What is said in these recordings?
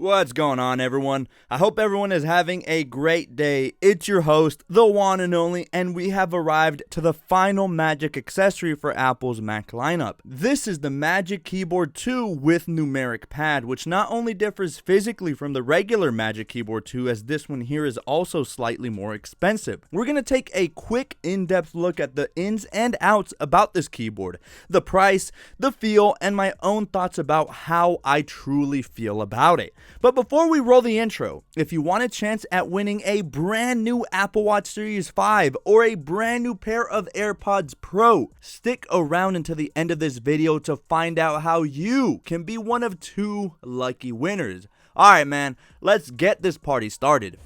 What's going on, everyone? I hope everyone is having a great day. It's your host, TheJuan&Only, and we have arrived to the final Magic Accessory for Apple's Mac lineup. This is the Magic Keyboard 2 with Numeric Pad, which not only differs physically from the regular Magic Keyboard 2, as this one here is also slightly more expensive. We're going to take a quick in-depth look at the ins and outs about this keyboard, the price, the feel, and my own thoughts about how I truly feel about it. But before we roll the intro, if you want a chance at winning a brand new Apple Watch Series 5 or a brand new pair of AirPods Pro, stick around until the end of this video to find out how you can be one of 2 lucky winners. Alright man, let's get this party started.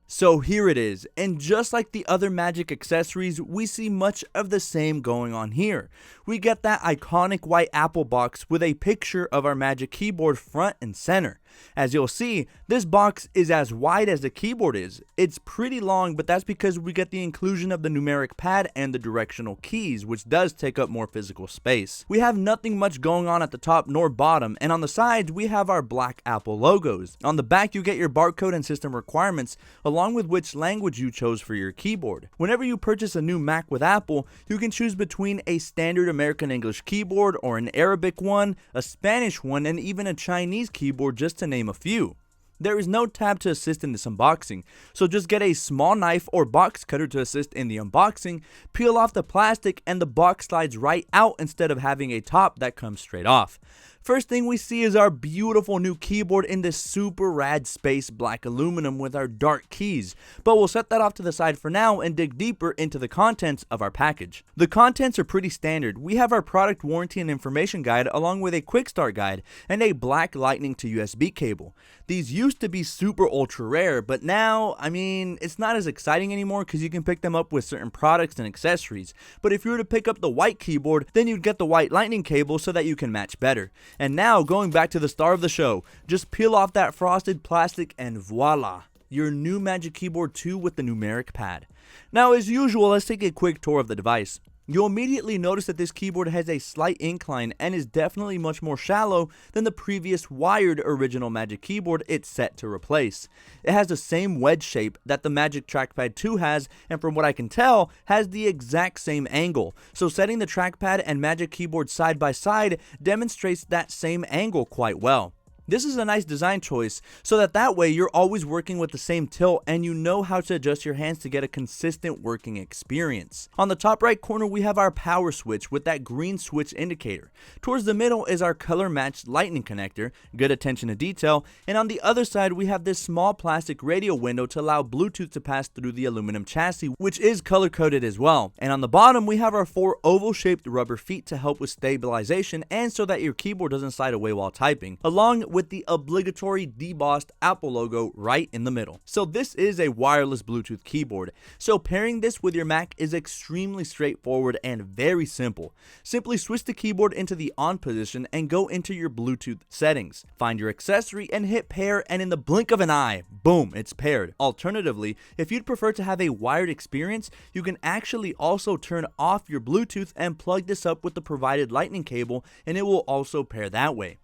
So here it is, and just like the other Magic accessories, we see much of the same going on here. We get that iconic white Apple box with a picture of our Magic Keyboard front and center. As you'll see, this box is as wide as the keyboard is. It's pretty long, but that's because we get the inclusion of the numeric pad and the directional keys, which does take up more physical space. We have nothing much going on at the top nor bottom, and on the sides we have our black Apple logos. On the back you get your barcode and system requirements, along with which language you chose for your keyboard. Whenever you purchase a new Mac with Apple, you can choose between a standard American English keyboard or an Arabic one, a Spanish one, and even a Chinese keyboard, just to name a few. There is no tab to assist in this unboxing, so just get a small knife or box cutter to assist in the unboxing, peel off the plastic, and the box slides right out instead of having a top that comes straight off. First thing we see is our beautiful new keyboard in this super rad space black aluminum with our dark keys, but we'll set that off to the side for now and dig deeper into the contents of our package. The contents are pretty standard. We have our product warranty and information guide along with a quick start guide and a black lightning to USB cable. These used to be super ultra rare, but now, it's not as exciting anymore because you can pick them up with certain products and accessories. But if you were to pick up the white keyboard, then you'd get the white lightning cable so that you can match better. And now, going back to the star of the show, just peel off that frosted plastic and voila, your new Magic Keyboard 2 with the numeric pad. Now, as usual, let's take a quick tour of the device. You'll immediately notice that this keyboard has a slight incline and is definitely much more shallow than the previous wired original Magic Keyboard it's set to replace. It has the same wedge shape that the Magic Trackpad 2 has, and from what I can tell, has the exact same angle. So setting the trackpad and Magic Keyboard side by side demonstrates that same angle quite well. This is a nice design choice so that way you're always working with the same tilt and you know how to adjust your hands to get a consistent working experience. On the top right corner we have our power switch with that green switch indicator. Towards the middle is our color matched lightning connector, good attention to detail, and on the other side we have this small plastic radio window to allow Bluetooth to pass through the aluminum chassis, which is color coded as well. And on the bottom we have our 4 oval shaped rubber feet to help with stabilization and so that your keyboard doesn't slide away while typing, along with the obligatory debossed Apple logo right in the middle. So this is a wireless Bluetooth keyboard. So pairing this with your Mac is extremely straightforward and very simple. Simply switch the keyboard into the on position and go into your Bluetooth settings. Find your accessory and hit pair, and in the blink of an eye, boom, it's paired. Alternatively, if you'd prefer to have a wired experience, you can actually also turn off your Bluetooth and plug this up with the provided lightning cable, and it will also pair that way.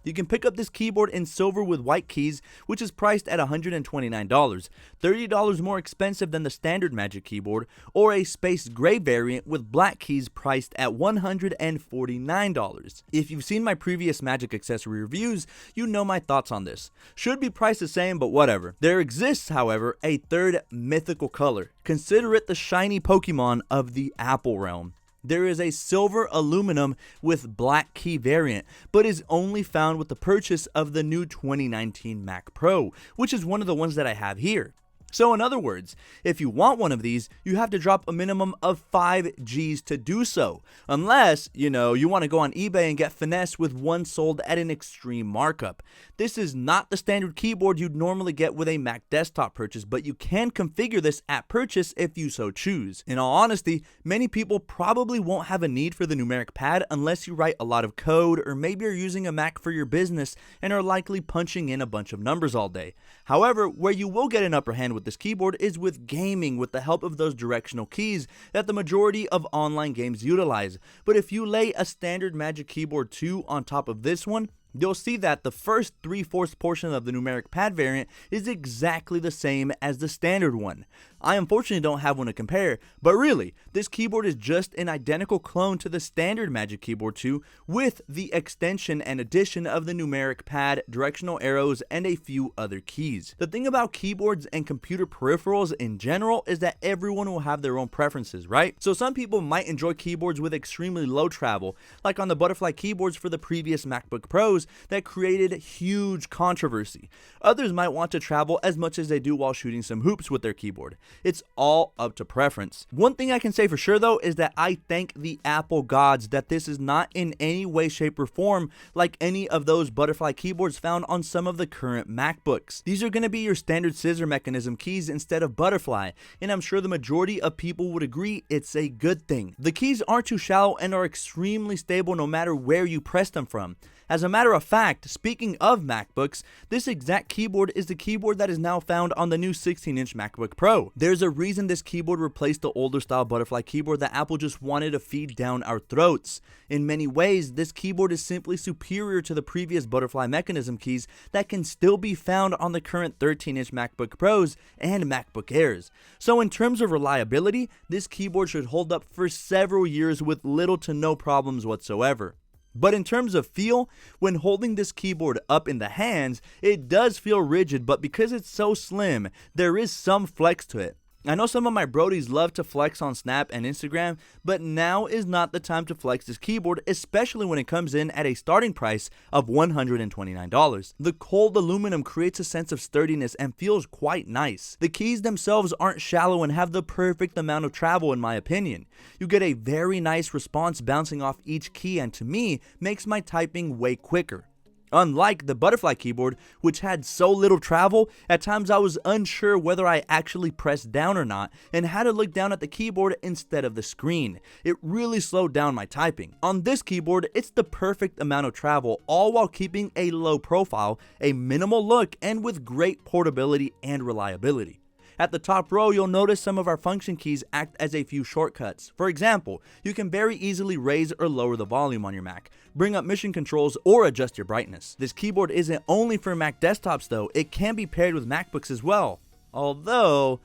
You can pick up this keyboard in silver with white keys, which is priced at $129, $30 more expensive than the standard Magic Keyboard, or a space gray variant with black keys priced at $149. If you've seen my previous Magic accessory reviews, you know my thoughts on this. Should be priced the same, but whatever. There exists, however, a third mythical color. Consider it the shiny Pokemon of the Apple realm. There is a silver aluminum with black key variant, but is only found with the purchase of the new 2019 Mac Pro, which is one of the ones that I have here. So in other words, if you want one of these, you have to drop a minimum of 5 G's to do so, unless, you want to go on eBay and get finessed with one sold at an extreme markup. This is not the standard keyboard you'd normally get with a Mac desktop purchase, but you can configure this at purchase if you so choose. In all honesty, many people probably won't have a need for the Numeric Pad unless you write a lot of code, or maybe you're using a Mac for your business and are likely punching in a bunch of numbers all day. However, where you will get an upper hand with this keyboard is with gaming, with the help of those directional keys that the majority of online games utilize. But if you lay a standard Magic Keyboard 2 on top of this one, you'll see that the first 3/4 portion of the Numeric Pad variant is exactly the same as the standard one. I unfortunately don't have one to compare, but really, this keyboard is just an identical clone to the standard Magic Keyboard 2 with the extension and addition of the Numeric Pad, directional arrows, and a few other keys. The thing about keyboards and computer peripherals in general is that everyone will have their own preferences, right? So some people might enjoy keyboards with extremely low travel, like on the butterfly keyboards for the previous MacBook Pros that created huge controversy. Others might want to travel as much as they do while shooting some hoops with their keyboard. It's all up to preference. One thing I can say for sure though is that I thank the Apple gods that this is not in any way, shape, or form like any of those butterfly keyboards found on some of the current MacBooks. These are going to be your standard scissor mechanism keys instead of butterfly, and I'm sure the majority of people would agree it's a good thing. The keys aren't too shallow and are extremely stable no matter where you press them from. As a matter of fact, speaking of MacBooks, this exact keyboard is the keyboard that is now found on the new 16-inch MacBook Pro. There's a reason this keyboard replaced the older style butterfly keyboard that Apple just wanted to feed down our throats. In many ways, this keyboard is simply superior to the previous butterfly mechanism keys that can still be found on the current 13-inch MacBook Pros and MacBook Airs. So in terms of reliability, this keyboard should hold up for several years with little to no problems whatsoever. But in terms of feel, when holding this keyboard up in the hands, it does feel rigid, but because it's so slim, there is some flex to it. I know some of my brodies love to flex on Snap and Instagram, but now is not the time to flex this keyboard, especially when it comes in at a starting price of $129. The cold aluminum creates a sense of sturdiness and feels quite nice. The keys themselves aren't shallow and have the perfect amount of travel in my opinion. You get a very nice response bouncing off each key, and to me, makes my typing way quicker. Unlike the butterfly keyboard, which had so little travel, at times I was unsure whether I actually pressed down or not and had to look down at the keyboard instead of the screen. It really slowed down my typing. On this keyboard, it's the perfect amount of travel, all while keeping a low profile, a minimal look, and with great portability and reliability. At the top row, you'll notice some of our function keys act as a few shortcuts. For example, you can very easily raise or lower the volume on your Mac, bring up mission controls, or adjust your brightness. This keyboard isn't only for Mac desktops though, it can be paired with MacBooks as well. Although,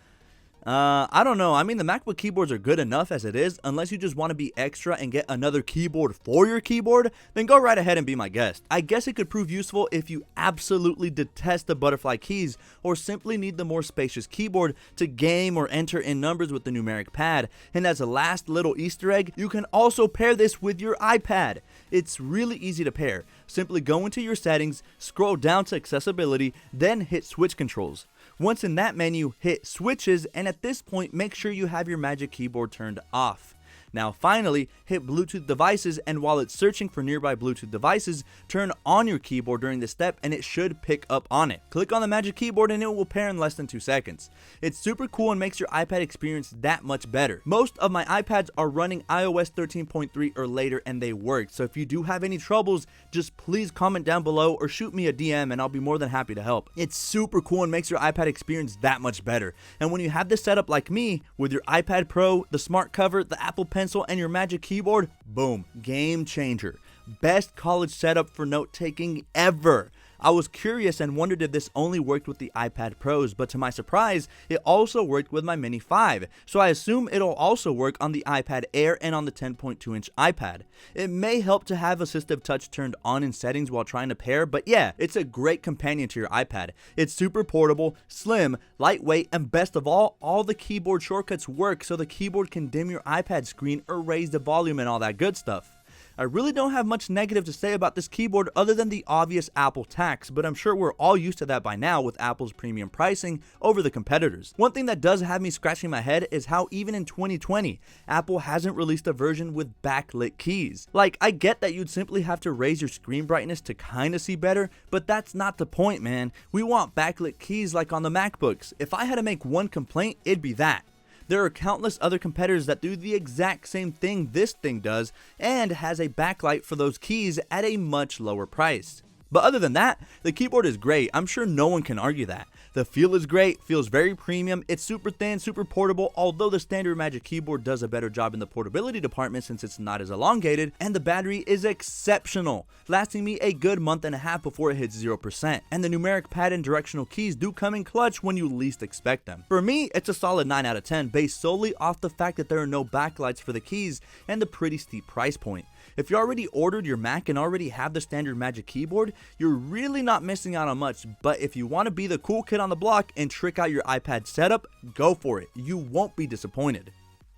I don't know, I mean the MacBook keyboards are good enough as it is. Unless you just want to be extra and get another keyboard for your keyboard, then go right ahead and be my guest. I guess it could prove useful if you absolutely detest the butterfly keys or simply need the more spacious keyboard to game or enter in numbers with the Numeric Pad. And as a last little Easter egg, you can also pair this with your iPad. It's really easy to pair. Simply go into your settings, scroll down to accessibility, then hit switch controls. Once in that menu, hit switches, and at this point make sure you have your Magic Keyboard turned off. Now finally, hit Bluetooth devices, and while it's searching for nearby Bluetooth devices, turn on your keyboard during this step and it should pick up on it. Click on the Magic Keyboard and it will pair in less than 2 seconds. It's super cool and makes your iPad experience that much better. Most of my iPads are running iOS 13.3 or later and they work, so if you do have any troubles, just please comment down below or shoot me a DM and I'll be more than happy to help. It's super cool and makes your iPad experience that much better. And when you have this setup like me, with your iPad Pro, the smart cover, the Apple Pencil, and your Magic Keyboard, boom, game changer. Best college setup for note taking ever. I was curious and wondered if this only worked with the iPad Pros, but to my surprise, it also worked with my Mini 5, so I assume it'll also work on the iPad Air and on the 10.2-inch iPad. It may help to have Assistive Touch turned on in settings while trying to pair, but yeah, it's a great companion to your iPad. It's super portable, slim, lightweight, and best of all the keyboard shortcuts work so the keyboard can dim your iPad screen or raise the volume and all that good stuff. I really don't have much negative to say about this keyboard other than the obvious Apple tax, but I'm sure we're all used to that by now with Apple's premium pricing over the competitors. One thing that does have me scratching my head is how even in 2020, Apple hasn't released a version with backlit keys. Like, I get that you'd simply have to raise your screen brightness to kinda see better, but that's not the point, man. We want backlit keys like on the MacBooks. If I had to make one complaint, it'd be that. There are countless other competitors that do the exact same thing this thing does and has a backlight for those keys at a much lower price. But other than that, the keyboard is great. I'm sure no one can argue that. The feel is great, feels very premium, it's super thin, super portable, although the standard Magic Keyboard does a better job in the portability department since it's not as elongated, and the battery is exceptional, lasting me a good month and a half before it hits 0%, and the numeric pad and directional keys do come in clutch when you least expect them. For me, it's a solid 9 out of 10 based solely off the fact that there are no backlights for the keys and the pretty steep price point. If you already ordered your Mac and already have the standard Magic Keyboard, you're really not missing out on much, but if you want to be the cool kid on the block and trick out your iPad setup, go for it. You won't be disappointed.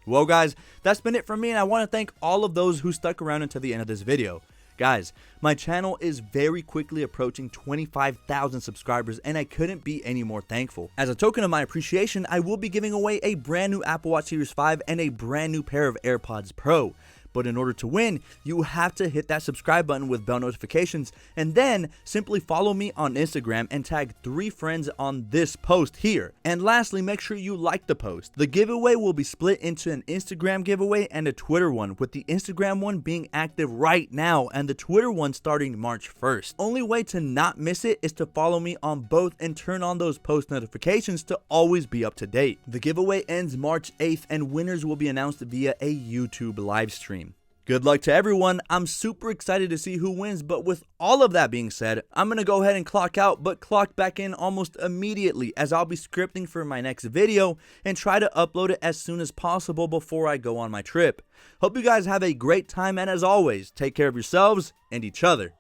Well guys, that's been it from me, and I want to thank all of those who stuck around until the end of this video. Guys, my channel is very quickly approaching 25,000 subscribers and I couldn't be any more thankful. As a token of my appreciation, I will be giving away a brand new Apple Watch Series 5 and a brand new pair of AirPods Pro. But in order to win, you have to hit that subscribe button with bell notifications and then simply follow me on Instagram and tag 3 friends on this post here. And lastly, make sure you like the post. The giveaway will be split into an Instagram giveaway and a Twitter one, with the Instagram one being active right now and the Twitter one starting March 1st. Only way to not miss it is to follow me on both and turn on those post notifications to always be up to date. The giveaway ends March 8th and winners will be announced via a YouTube live stream. Good luck to everyone. I'm super excited to see who wins, but with all of that being said, I'm going to go ahead and clock out, but clock back in almost immediately as I'll be scripting for my next video and try to upload it as soon as possible before I go on my trip. Hope you guys have a great time, and as always, take care of yourselves and each other.